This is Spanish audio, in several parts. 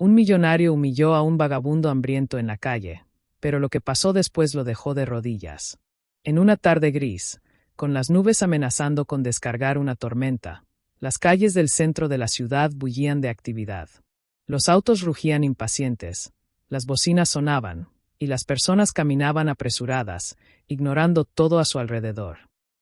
Un millonario humilló a un vagabundo hambriento en la calle, pero lo que pasó después lo dejó de rodillas. En una tarde gris, con las nubes amenazando con descargar una tormenta, las calles del centro de la ciudad bullían de actividad. Los autos rugían impacientes, las bocinas sonaban, y las personas caminaban apresuradas, ignorando todo a su alrededor.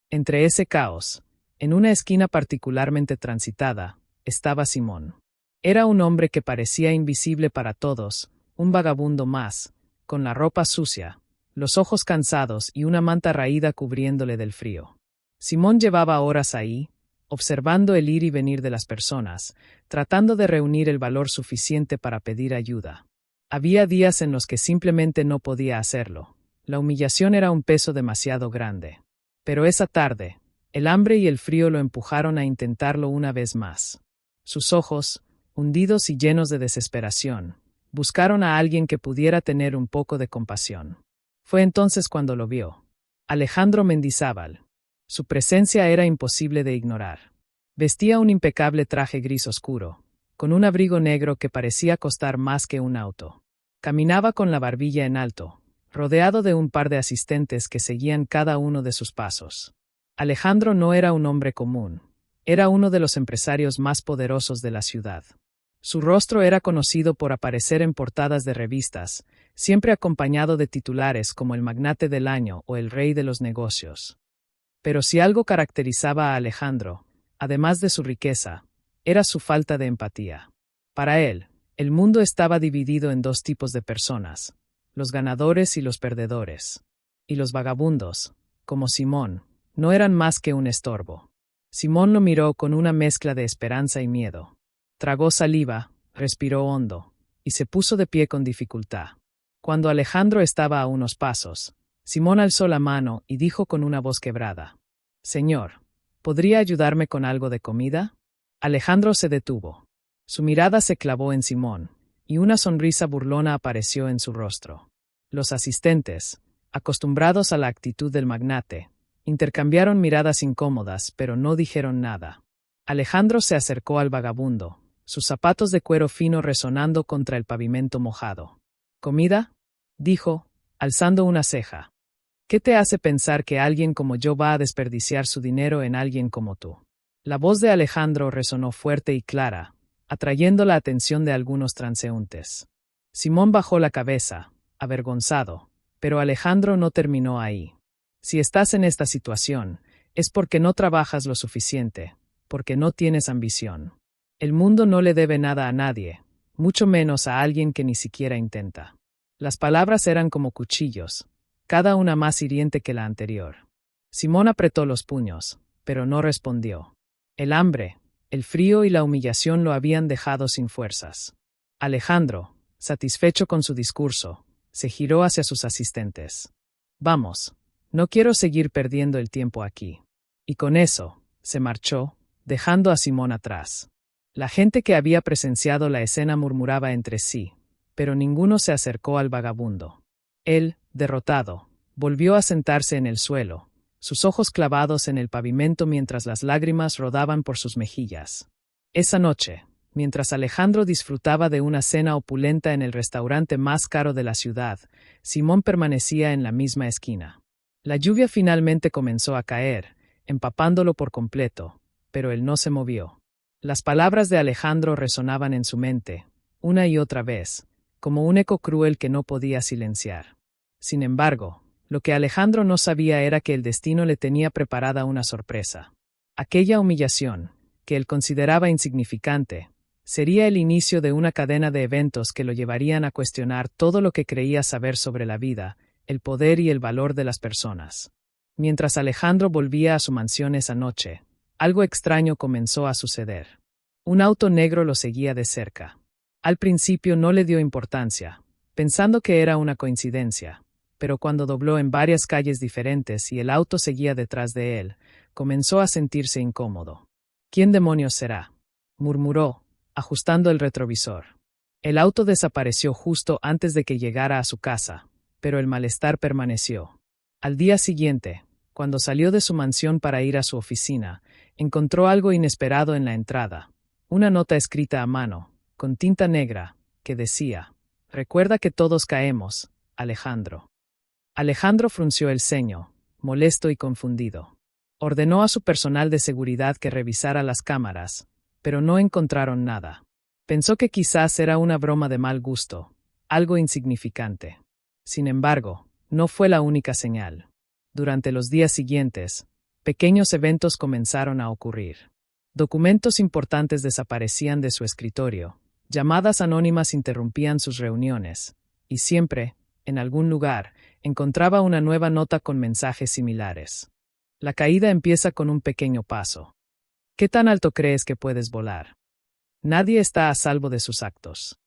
Entre ese caos, en una esquina particularmente transitada, estaba Simón. Era un hombre que parecía invisible para todos, un vagabundo más, con la ropa sucia, los ojos cansados y una manta raída cubriéndole del frío. Simón llevaba horas ahí, observando el ir y venir de las personas, tratando de reunir el valor suficiente para pedir ayuda. Había días en los que simplemente no podía hacerlo. La humillación era un peso demasiado grande. Pero esa tarde, el hambre y el frío lo empujaron a intentarlo una vez más. Sus ojos, hundidos y llenos de desesperación, buscaron a alguien que pudiera tener un poco de compasión. Fue entonces cuando lo vio. Alejandro Mendizábal. Su presencia era imposible de ignorar. Vestía un impecable traje gris oscuro, con un abrigo negro que parecía costar más que un auto. Caminaba con la barbilla en alto, rodeado de un par de asistentes que seguían cada uno de sus pasos. Alejandro no era un hombre común. Era uno de los empresarios más poderosos de la ciudad. Su rostro era conocido por aparecer en portadas de revistas, siempre acompañado de titulares como el magnate del año o el rey de los negocios. Pero si algo caracterizaba a Alejandro, además de su riqueza, era su falta de empatía. Para él, el mundo estaba dividido en dos tipos de personas, los ganadores y los perdedores. Y los vagabundos, como Simón, no eran más que un estorbo. Simón lo miró con una mezcla de esperanza y miedo. Tragó saliva, respiró hondo, y se puso de pie con dificultad. Cuando Alejandro estaba a unos pasos, Simón alzó la mano y dijo con una voz quebrada: «Señor, ¿podría ayudarme con algo de comida?» Alejandro se detuvo. Su mirada se clavó en Simón, y una sonrisa burlona apareció en su rostro. Los asistentes, acostumbrados a la actitud del magnate, intercambiaron miradas incómodas, pero no dijeron nada. Alejandro se acercó al vagabundo, sus zapatos de cuero fino resonando contra el pavimento mojado. «¿Comida?», dijo, alzando una ceja. «¿Qué te hace pensar que alguien como yo va a desperdiciar su dinero en alguien como tú?» La voz de Alejandro resonó fuerte y clara, atrayendo la atención de algunos transeúntes. Simón bajó la cabeza, avergonzado, pero Alejandro no terminó ahí. «Si estás en esta situación, es porque no trabajas lo suficiente, porque no tienes ambición. El mundo no le debe nada a nadie, mucho menos a alguien que ni siquiera intenta». Las palabras eran como cuchillos, cada una más hiriente que la anterior. Simón apretó los puños, pero no respondió. El hambre, el frío y la humillación lo habían dejado sin fuerzas. Alejandro, satisfecho con su discurso, se giró hacia sus asistentes. «Vamos, no quiero seguir perdiendo el tiempo aquí». Y con eso, se marchó, dejando a Simón atrás. La gente que había presenciado la escena murmuraba entre sí, pero ninguno se acercó al vagabundo. Él, derrotado, volvió a sentarse en el suelo, sus ojos clavados en el pavimento mientras las lágrimas rodaban por sus mejillas. Esa noche, mientras Alejandro disfrutaba de una cena opulenta en el restaurante más caro de la ciudad, Simón permanecía en la misma esquina. La lluvia finalmente comenzó a caer, empapándolo por completo, pero él no se movió. Las palabras de Alejandro resonaban en su mente, una y otra vez, como un eco cruel que no podía silenciar. Sin embargo, lo que Alejandro no sabía era que el destino le tenía preparada una sorpresa. Aquella humillación, que él consideraba insignificante, sería el inicio de una cadena de eventos que lo llevarían a cuestionar todo lo que creía saber sobre la vida, el poder y el valor de las personas. Mientras Alejandro volvía a su mansión esa noche, algo extraño comenzó a suceder. Un auto negro lo seguía de cerca. Al principio no le dio importancia, pensando que era una coincidencia, pero cuando dobló en varias calles diferentes y el auto seguía detrás de él, comenzó a sentirse incómodo. «¿Quién demonios será?», murmuró, ajustando el retrovisor. El auto desapareció justo antes de que llegara a su casa, pero el malestar permaneció. Al día siguiente, cuando salió de su mansión para ir a su oficina, encontró algo inesperado en la entrada, una nota escrita a mano, con tinta negra, que decía: «Recuerda que todos caemos, Alejandro». Alejandro frunció el ceño, molesto y confundido. Ordenó a su personal de seguridad que revisara las cámaras, pero no encontraron nada. Pensó que quizás era una broma de mal gusto, algo insignificante. Sin embargo, no fue la única señal. Durante los días siguientes, pequeños eventos comenzaron a ocurrir. Documentos importantes desaparecían de su escritorio, llamadas anónimas interrumpían sus reuniones, y siempre, en algún lugar, encontraba una nueva nota con mensajes similares. La caída empieza con un pequeño paso. ¿Qué tan alto crees que puedes volar? Nadie está a salvo de sus actos.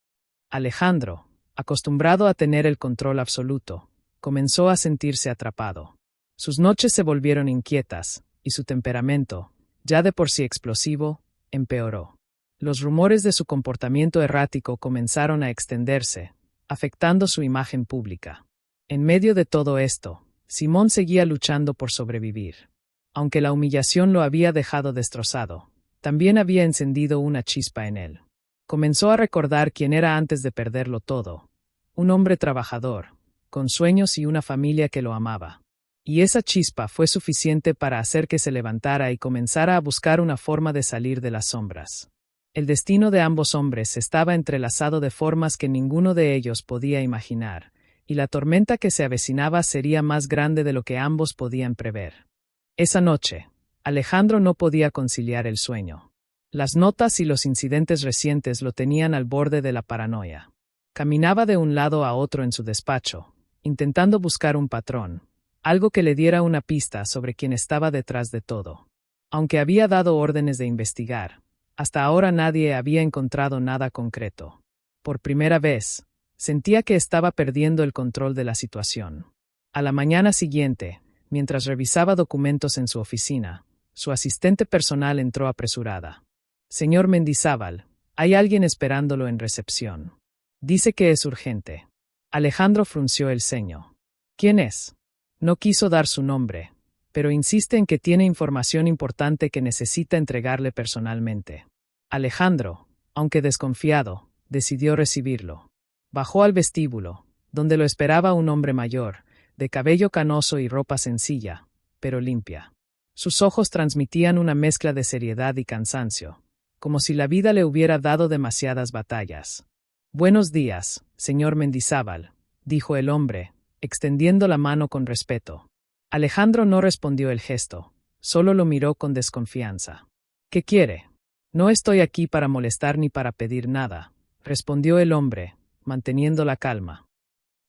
Alejandro, acostumbrado a tener el control absoluto, comenzó a sentirse atrapado. Sus noches se volvieron inquietas, y su temperamento, ya de por sí explosivo, empeoró. Los rumores de su comportamiento errático comenzaron a extenderse, afectando su imagen pública. En medio de todo esto, Simón seguía luchando por sobrevivir. Aunque la humillación lo había dejado destrozado, también había encendido una chispa en él. Comenzó a recordar quién era antes de perderlo todo. Un hombre trabajador, con sueños y una familia que lo amaba. Y esa chispa fue suficiente para hacer que se levantara y comenzara a buscar una forma de salir de las sombras. El destino de ambos hombres estaba entrelazado de formas que ninguno de ellos podía imaginar, y la tormenta que se avecinaba sería más grande de lo que ambos podían prever. Esa noche, Alejandro no podía conciliar el sueño. Las notas y los incidentes recientes lo tenían al borde de la paranoia. Caminaba de un lado a otro en su despacho, intentando buscar un patrón, algo que le diera una pista sobre quién estaba detrás de todo. Aunque había dado órdenes de investigar, hasta ahora nadie había encontrado nada concreto. Por primera vez, sentía que estaba perdiendo el control de la situación. A la mañana siguiente, mientras revisaba documentos en su oficina, su asistente personal entró apresurada. «Señor Mendizábal, hay alguien esperándolo en recepción. Dice que es urgente». Alejandro frunció el ceño. «¿Quién es?» No quiso dar su nombre, pero insiste en que tiene información importante que necesita entregarle personalmente. Alejandro, aunque desconfiado, decidió recibirlo. Bajó al vestíbulo, donde lo esperaba un hombre mayor, de cabello canoso y ropa sencilla, pero limpia. Sus ojos transmitían una mezcla de seriedad y cansancio, como si la vida le hubiera dado demasiadas batallas. «Buenos días, señor Mendizábal», dijo el hombre, extendiendo la mano con respeto. Alejandro no respondió el gesto, solo lo miró con desconfianza. «¿Qué quiere?» «No estoy aquí para molestar ni para pedir nada», respondió el hombre, manteniendo la calma.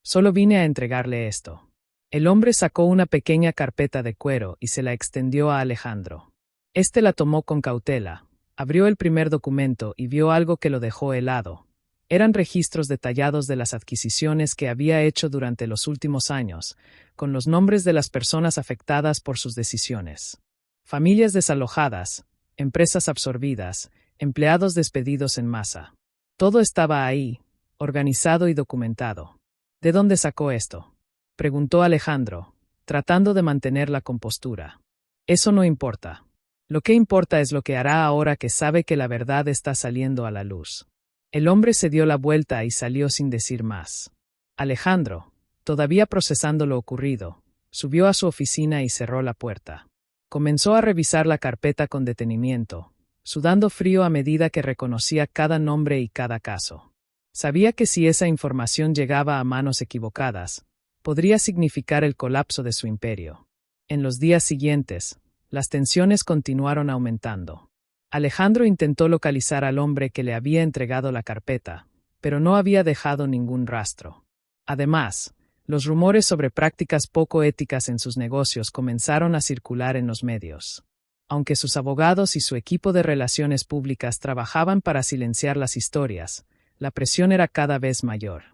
«Solo vine a entregarle esto». El hombre sacó una pequeña carpeta de cuero y se la extendió a Alejandro. Este la tomó con cautela, abrió el primer documento y vio algo que lo dejó helado. Eran registros detallados de las adquisiciones que había hecho durante los últimos años, con los nombres de las personas afectadas por sus decisiones. Familias desalojadas, empresas absorbidas, empleados despedidos en masa. Todo estaba ahí, organizado y documentado. «¿De dónde sacó esto?», preguntó Alejandro, tratando de mantener la compostura. «Eso no importa. Lo que importa es lo que hará ahora que sabe que la verdad está saliendo a la luz». El hombre se dio la vuelta y salió sin decir más. Alejandro, todavía procesando lo ocurrido, subió a su oficina y cerró la puerta. Comenzó a revisar la carpeta con detenimiento, sudando frío a medida que reconocía cada nombre y cada caso. Sabía que si esa información llegaba a manos equivocadas, podría significar el colapso de su imperio. En los días siguientes, las tensiones continuaron aumentando. Alejandro intentó localizar al hombre que le había entregado la carpeta, pero no había dejado ningún rastro. Además, los rumores sobre prácticas poco éticas en sus negocios comenzaron a circular en los medios. Aunque sus abogados y su equipo de relaciones públicas trabajaban para silenciar las historias, la presión era cada vez mayor.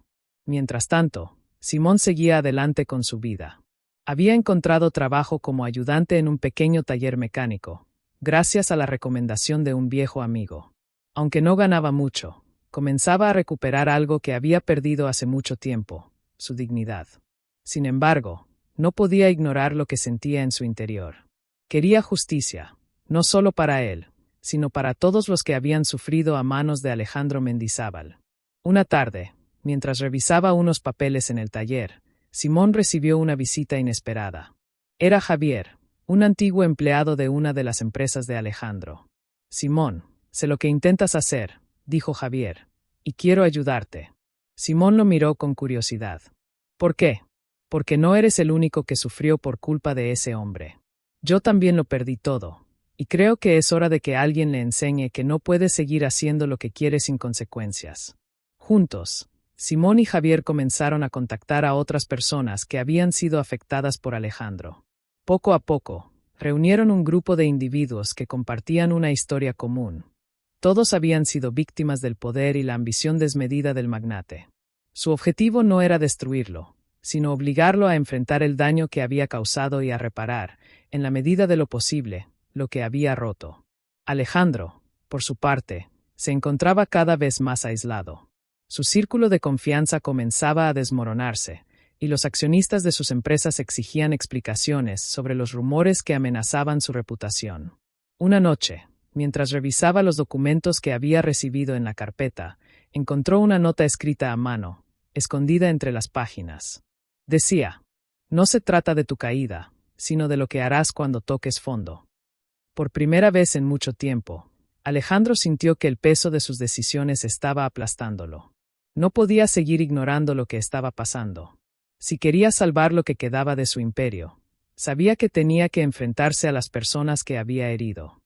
Mientras tanto, Simón seguía adelante con su vida. Había encontrado trabajo como ayudante en un pequeño taller mecánico, gracias a la recomendación de un viejo amigo. Aunque no ganaba mucho, comenzaba a recuperar algo que había perdido hace mucho tiempo, su dignidad. Sin embargo, no podía ignorar lo que sentía en su interior. Quería justicia, no solo para él, sino para todos los que habían sufrido a manos de Alejandro Mendizábal. Una tarde, mientras revisaba unos papeles en el taller, Simón recibió una visita inesperada. Era Javier, un antiguo empleado de una de las empresas de Alejandro. Simón, sé lo que intentas hacer, dijo Javier, y quiero ayudarte. Simón lo miró con curiosidad. ¿Por qué? Porque no eres el único que sufrió por culpa de ese hombre. Yo también lo perdí todo, y creo que es hora de que alguien le enseñe que no puede seguir haciendo lo que quiere sin consecuencias. Juntos, Simón y Javier comenzaron a contactar a otras personas que habían sido afectadas por Alejandro. Poco a poco, reunieron un grupo de individuos que compartían una historia común. Todos habían sido víctimas del poder y la ambición desmedida del magnate. Su objetivo no era destruirlo, sino obligarlo a enfrentar el daño que había causado y a reparar, en la medida de lo posible, lo que había roto. Alejandro, por su parte, se encontraba cada vez más aislado. Su círculo de confianza comenzaba a desmoronarse, y los accionistas de sus empresas exigían explicaciones sobre los rumores que amenazaban su reputación. Una noche, mientras revisaba los documentos que había recibido en la carpeta, encontró una nota escrita a mano, escondida entre las páginas. Decía: no se trata de tu caída, sino de lo que harás cuando toques fondo. Por primera vez en mucho tiempo, Alejandro sintió que el peso de sus decisiones estaba aplastándolo. No podía seguir ignorando lo que estaba pasando. Si quería salvar lo que quedaba de su imperio, sabía que tenía que enfrentarse a las personas que había herido.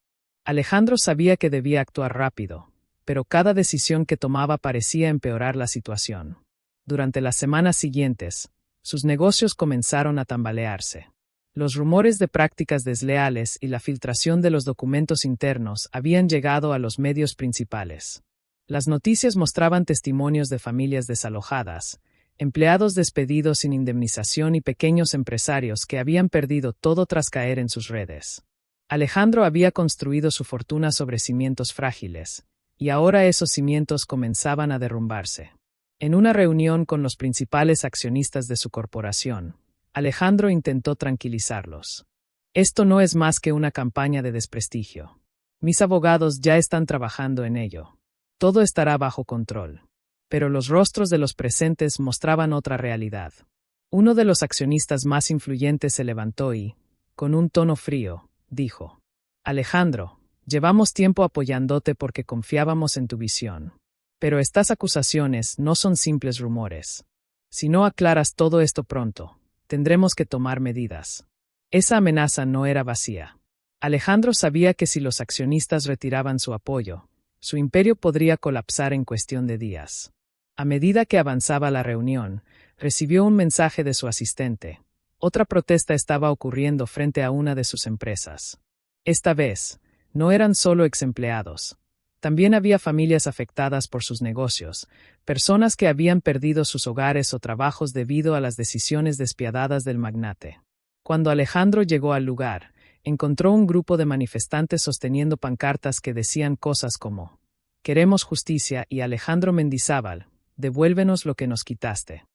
Alejandro sabía que debía actuar rápido, pero cada decisión que tomaba parecía empeorar la situación. Durante las semanas siguientes, sus negocios comenzaron a tambalearse. Los rumores de prácticas desleales y la filtración de los documentos internos habían llegado a los medios principales. Las noticias mostraban testimonios de familias desalojadas, empleados despedidos sin indemnización y pequeños empresarios que habían perdido todo tras caer en sus redes. Alejandro había construido su fortuna sobre cimientos frágiles, y ahora esos cimientos comenzaban a derrumbarse. En una reunión con los principales accionistas de su corporación, Alejandro intentó tranquilizarlos. Esto no es más que una campaña de desprestigio. Mis abogados ya están trabajando en ello. Todo estará bajo control. Pero los rostros de los presentes mostraban otra realidad. Uno de los accionistas más influyentes se levantó y, con un tono frío, dijo: Alejandro, llevamos tiempo apoyándote porque confiábamos en tu visión. Pero estas acusaciones no son simples rumores. Si no aclaras todo esto pronto, tendremos que tomar medidas. Esa amenaza no era vacía. Alejandro sabía que si los accionistas retiraban su apoyo, su imperio podría colapsar en cuestión de días. A medida que avanzaba la reunión, recibió un mensaje de su asistente. Otra protesta estaba ocurriendo frente a una de sus empresas. Esta vez, no eran solo exempleados. También había familias afectadas por sus negocios, personas que habían perdido sus hogares o trabajos debido a las decisiones despiadadas del magnate. Cuando Alejandro llegó al lugar, encontró un grupo de manifestantes sosteniendo pancartas que decían cosas como: «Queremos justicia» y «Alejandro Mendizábal, devuélvenos lo que nos quitaste».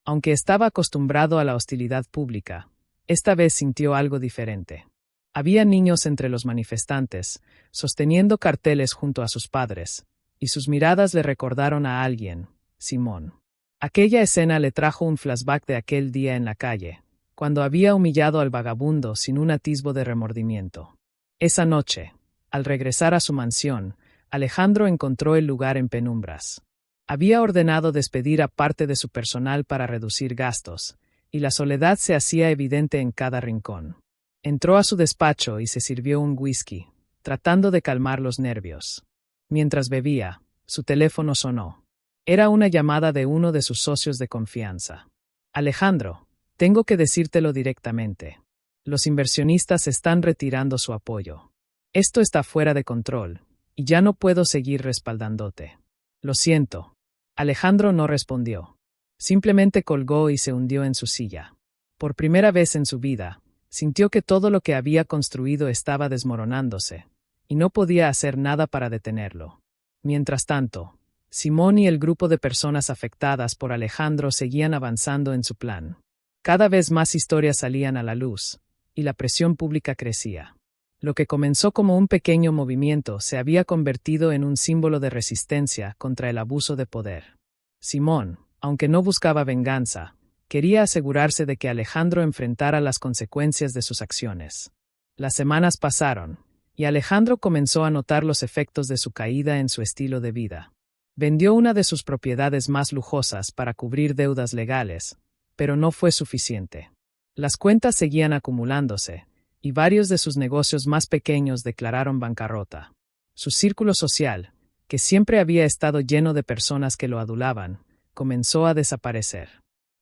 Aunque estaba acostumbrado a la hostilidad pública, esta vez sintió algo diferente. Había niños entre los manifestantes, sosteniendo carteles junto a sus padres, y sus miradas le recordaron a alguien: Simón. Aquella escena le trajo un flashback de aquel día en la calle, cuando había humillado al vagabundo sin un atisbo de remordimiento. Esa noche, al regresar a su mansión, Alejandro encontró el lugar en penumbras. Había ordenado despedir a parte de su personal para reducir gastos, y la soledad se hacía evidente en cada rincón. Entró a su despacho y se sirvió un whisky, tratando de calmar los nervios. Mientras bebía, su teléfono sonó. Era una llamada de uno de sus socios de confianza. Alejandro, tengo que decírtelo directamente. Los inversionistas están retirando su apoyo. Esto está fuera de control, y ya no puedo seguir respaldándote. Lo siento. Alejandro no respondió. Simplemente colgó y se hundió en su silla. Por primera vez en su vida, sintió que todo lo que había construido estaba desmoronándose, y no podía hacer nada para detenerlo. Mientras tanto, Simón y el grupo de personas afectadas por Alejandro seguían avanzando en su plan. Cada vez más historias salían a la luz, y la presión pública crecía. Lo que comenzó como un pequeño movimiento se había convertido en un símbolo de resistencia contra el abuso de poder. Simón, aunque no buscaba venganza, quería asegurarse de que Alejandro enfrentara las consecuencias de sus acciones. Las semanas pasaron, y Alejandro comenzó a notar los efectos de su caída en su estilo de vida. Vendió una de sus propiedades más lujosas para cubrir deudas legales, pero no fue suficiente. Las cuentas seguían acumulándose, y varios de sus negocios más pequeños declararon bancarrota. Su círculo social, que siempre había estado lleno de personas que lo adulaban, comenzó a desaparecer.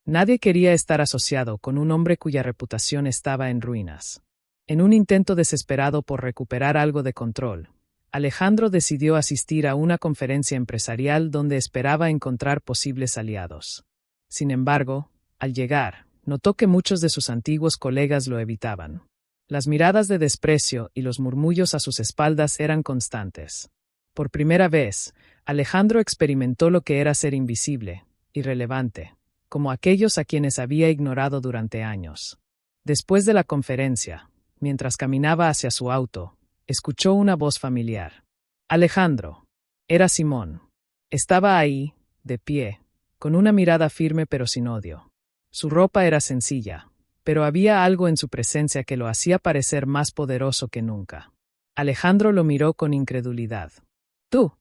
Nadie quería estar asociado con un hombre cuya reputación estaba en ruinas. En un intento desesperado por recuperar algo de control, Alejandro decidió asistir a una conferencia empresarial donde esperaba encontrar posibles aliados. Sin embargo, al llegar, notó que muchos de sus antiguos colegas lo evitaban. Las miradas de desprecio y los murmullos a sus espaldas eran constantes. Por primera vez, Alejandro experimentó lo que era ser invisible, irrelevante, como aquellos a quienes había ignorado durante años. Después de la conferencia, mientras caminaba hacia su auto, escuchó una voz familiar. Alejandro. Era Simón. Estaba ahí, de pie, con una mirada firme pero sin odio. Su ropa era sencilla, pero había algo en su presencia que lo hacía parecer más poderoso que nunca. Alejandro lo miró con incredulidad. ¿Tú?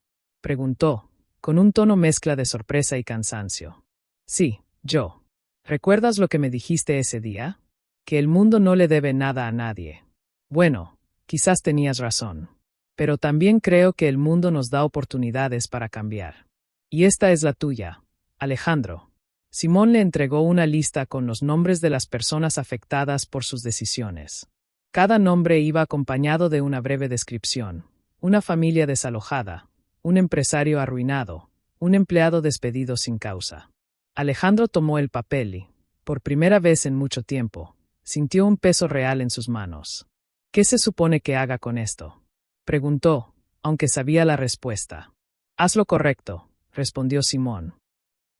Preguntó, con un tono mezcla de sorpresa y cansancio. Sí, yo. ¿Recuerdas lo que me dijiste ese día? Que el mundo no le debe nada a nadie. Bueno, quizás tenías razón. Pero también creo que el mundo nos da oportunidades para cambiar. Y esta es la tuya, Alejandro. Simón le entregó una lista con los nombres de las personas afectadas por sus decisiones. Cada nombre iba acompañado de una breve descripción: una familia desalojada, un empresario arruinado, un empleado despedido sin causa. Alejandro tomó el papel y, por primera vez en mucho tiempo, sintió un peso real en sus manos. ¿Qué se supone que haga con esto?, preguntó, aunque sabía la respuesta. Haz lo correcto, respondió Simón.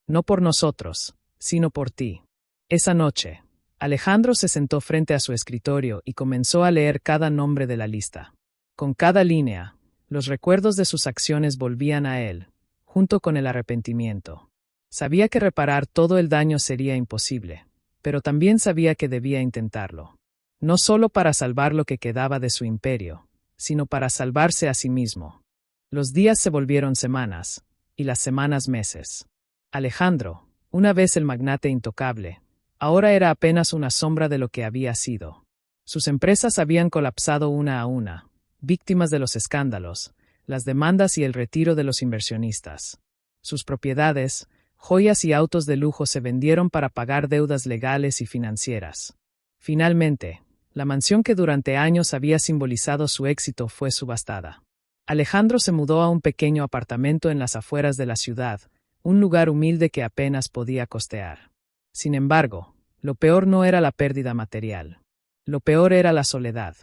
No por nosotros, sino por ti. Esa noche, Alejandro se sentó frente a su escritorio y comenzó a leer cada nombre de la lista. Con cada línea, los recuerdos de sus acciones volvían a él, junto con el arrepentimiento. Sabía que reparar todo el daño sería imposible, pero también sabía que debía intentarlo. No solo para salvar lo que quedaba de su imperio, sino para salvarse a sí mismo. Los días se volvieron semanas, y las semanas meses. Alejandro, una vez el magnate intocable, ahora era apenas una sombra de lo que había sido. Sus empresas habían colapsado una a una, víctimas de los escándalos, las demandas y el retiro de los inversionistas. Sus propiedades, joyas y autos de lujo se vendieron para pagar deudas legales y financieras. Finalmente, la mansión que durante años había simbolizado su éxito fue subastada. Alejandro se mudó a un pequeño apartamento en las afueras de la ciudad, un lugar humilde que apenas podía costear. Sin embargo, lo peor no era la pérdida material. Lo peor era la soledad.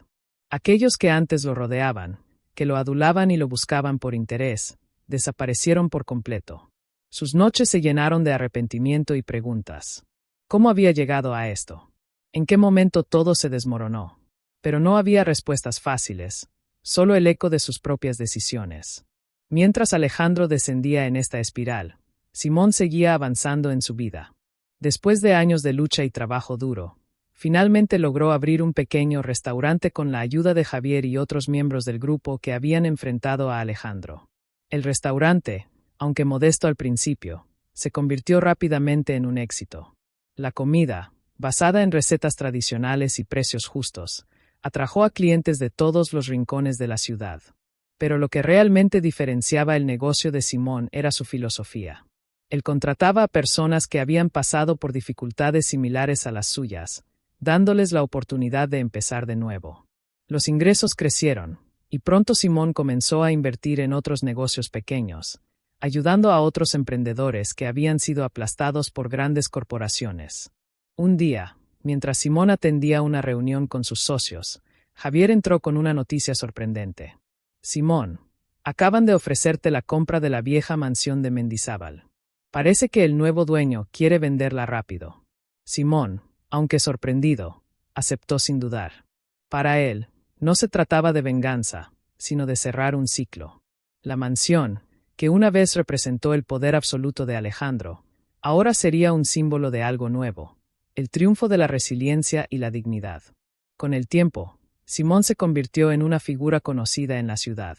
Aquellos que antes lo rodeaban, que lo adulaban y lo buscaban por interés, desaparecieron por completo. Sus noches se llenaron de arrepentimiento y preguntas. ¿Cómo había llegado a esto? ¿En qué momento todo se desmoronó? Pero no había respuestas fáciles, solo el eco de sus propias decisiones. Mientras Alejandro descendía en esta espiral, Simón seguía avanzando en su vida. Después de años de lucha y trabajo duro, finalmente logró abrir un pequeño restaurante con la ayuda de Javier y otros miembros del grupo que habían enfrentado a Alejandro. El restaurante, aunque modesto al principio, se convirtió rápidamente en un éxito. La comida, basada en recetas tradicionales y precios justos, atrajo a clientes de todos los rincones de la ciudad. Pero lo que realmente diferenciaba el negocio de Simón era su filosofía. Él contrataba a personas que habían pasado por dificultades similares a las suyas, dándoles la oportunidad de empezar de nuevo. Los ingresos crecieron, y pronto Simón comenzó a invertir en otros negocios pequeños, ayudando a otros emprendedores que habían sido aplastados por grandes corporaciones. Un día, mientras Simón atendía una reunión con sus socios, Javier entró con una noticia sorprendente. Simón, acaban de ofrecerte la compra de la vieja mansión de Mendizábal. Parece que el nuevo dueño quiere venderla rápido. Simón, aunque sorprendido, aceptó sin dudar. Para él, no se trataba de venganza, sino de cerrar un ciclo. La mansión, que una vez representó el poder absoluto de Alejandro, ahora sería un símbolo de algo nuevo, el triunfo de la resiliencia y la dignidad. Con el tiempo, Simón se convirtió en una figura conocida en la ciudad.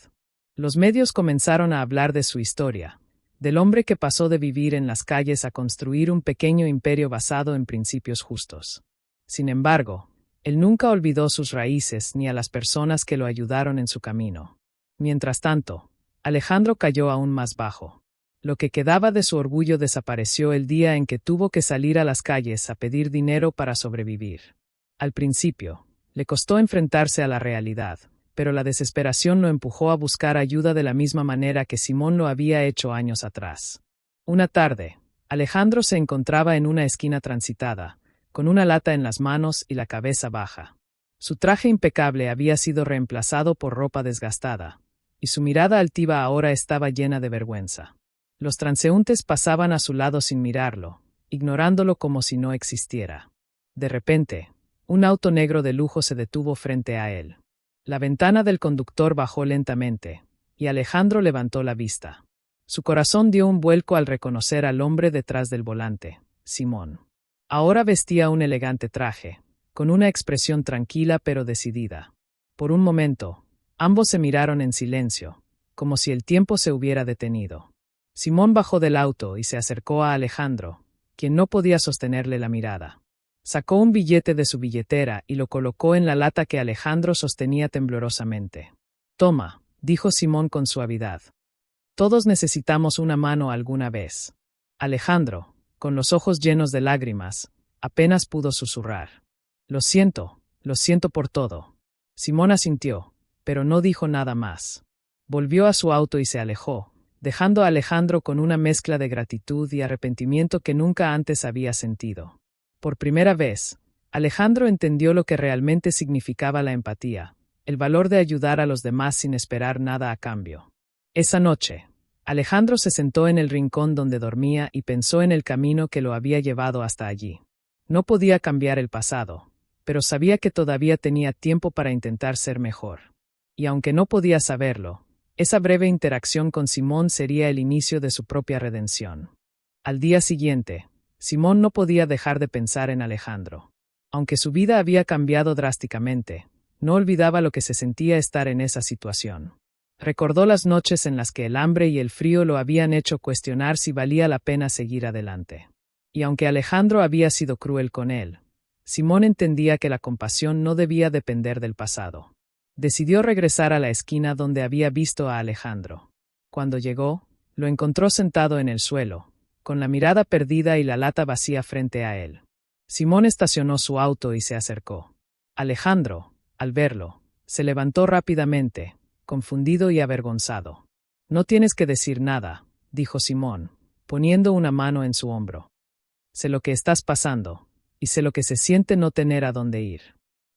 Los medios comenzaron a hablar de su historia, del hombre que pasó de vivir en las calles a construir un pequeño imperio basado en principios justos. Sin embargo, él nunca olvidó sus raíces ni a las personas que lo ayudaron en su camino. Mientras tanto, Alejandro cayó aún más bajo. Lo que quedaba de su orgullo desapareció el día en que tuvo que salir a las calles a pedir dinero para sobrevivir. Al principio, le costó enfrentarse a la realidad, pero la desesperación lo empujó a buscar ayuda de la misma manera que Simón lo había hecho años atrás. Una tarde, Alejandro se encontraba en una esquina transitada, con una lata en las manos y la cabeza baja. Su traje impecable había sido reemplazado por ropa desgastada, y su mirada altiva ahora estaba llena de vergüenza. Los transeúntes pasaban a su lado sin mirarlo, ignorándolo como si no existiera. De repente, un auto negro de lujo se detuvo frente a él. La ventana del conductor bajó lentamente, y Alejandro levantó la vista. Su corazón dio un vuelco al reconocer al hombre detrás del volante, Simón. Ahora vestía un elegante traje, con una expresión tranquila pero decidida. Por un momento, ambos se miraron en silencio, como si el tiempo se hubiera detenido. Simón bajó del auto y se acercó a Alejandro, quien no podía sostenerle la mirada. Sacó un billete de su billetera y lo colocó en la lata que Alejandro sostenía temblorosamente. «Toma», dijo Simón con suavidad. «Todos necesitamos una mano alguna vez». Alejandro, con los ojos llenos de lágrimas, apenas pudo susurrar. Lo siento por todo». Simón asintió, pero no dijo nada más. Volvió a su auto y se alejó, dejando a Alejandro con una mezcla de gratitud y arrepentimiento que nunca antes había sentido. Por primera vez, Alejandro entendió lo que realmente significaba la empatía, el valor de ayudar a los demás sin esperar nada a cambio. Esa noche, Alejandro se sentó en el rincón donde dormía y pensó en el camino que lo había llevado hasta allí. No podía cambiar el pasado, pero sabía que todavía tenía tiempo para intentar ser mejor. Y aunque no podía saberlo, esa breve interacción con Simón sería el inicio de su propia redención. Al día siguiente, Simón no podía dejar de pensar en Alejandro. Aunque su vida había cambiado drásticamente, no olvidaba lo que se sentía estar en esa situación. Recordó las noches en las que el hambre y el frío lo habían hecho cuestionar si valía la pena seguir adelante. Y aunque Alejandro había sido cruel con él, Simón entendía que la compasión no debía depender del pasado. Decidió regresar a la esquina donde había visto a Alejandro. Cuando llegó, lo encontró sentado en el suelo, con la mirada perdida y la lata vacía frente a él. Simón estacionó su auto y se acercó. Alejandro, al verlo, se levantó rápidamente, confundido y avergonzado. «No tienes que decir nada», dijo Simón, poniendo una mano en su hombro. «Sé lo que estás pasando, y sé lo que se siente no tener a dónde ir».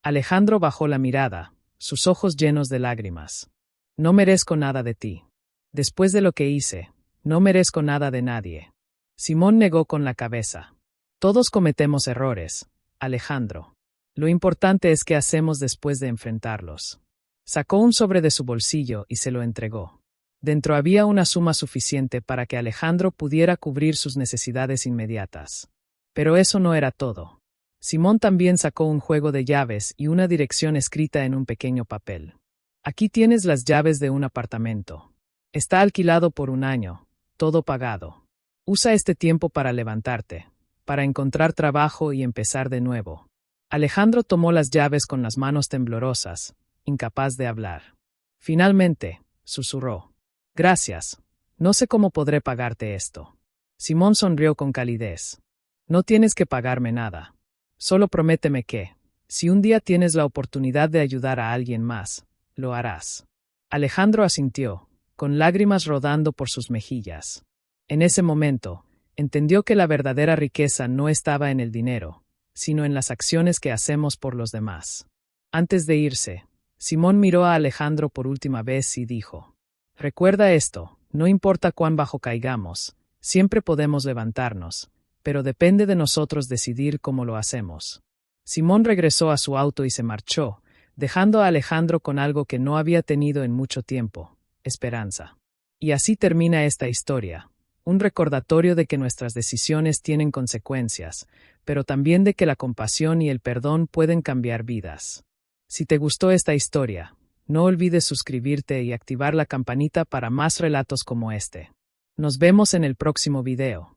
Alejandro bajó la mirada, sus ojos llenos de lágrimas. «No merezco nada de ti. Después de lo que hice, no merezco nada de nadie». Simón negó con la cabeza. «Todos cometemos errores, Alejandro. Lo importante es qué hacemos después de enfrentarlos». Sacó un sobre de su bolsillo y se lo entregó. Dentro había una suma suficiente para que Alejandro pudiera cubrir sus necesidades inmediatas. Pero eso no era todo. Simón también sacó un juego de llaves y una dirección escrita en un pequeño papel. «Aquí tienes las llaves de un apartamento. Está alquilado por 1 año, todo pagado. Usa este tiempo para levantarte, para encontrar trabajo y empezar de nuevo». Alejandro tomó las llaves con las manos temblorosas, incapaz de hablar. Finalmente, susurró: «Gracias. No sé cómo podré pagarte esto». Simón sonrió con calidez. «No tienes que pagarme nada. Solo prométeme que, si un día tienes la oportunidad de ayudar a alguien más, lo harás». Alejandro asintió, con lágrimas rodando por sus mejillas. En ese momento, entendió que la verdadera riqueza no estaba en el dinero, sino en las acciones que hacemos por los demás. Antes de irse, Simón miró a Alejandro por última vez y dijo: «Recuerda esto, no importa cuán bajo caigamos, siempre podemos levantarnos, pero depende de nosotros decidir cómo lo hacemos». Simón regresó a su auto y se marchó, dejando a Alejandro con algo que no había tenido en mucho tiempo: esperanza. Y así termina esta historia. Un recordatorio de que nuestras decisiones tienen consecuencias, pero también de que la compasión y el perdón pueden cambiar vidas. Si te gustó esta historia, no olvides suscribirte y activar la campanita para más relatos como este. Nos vemos en el próximo video.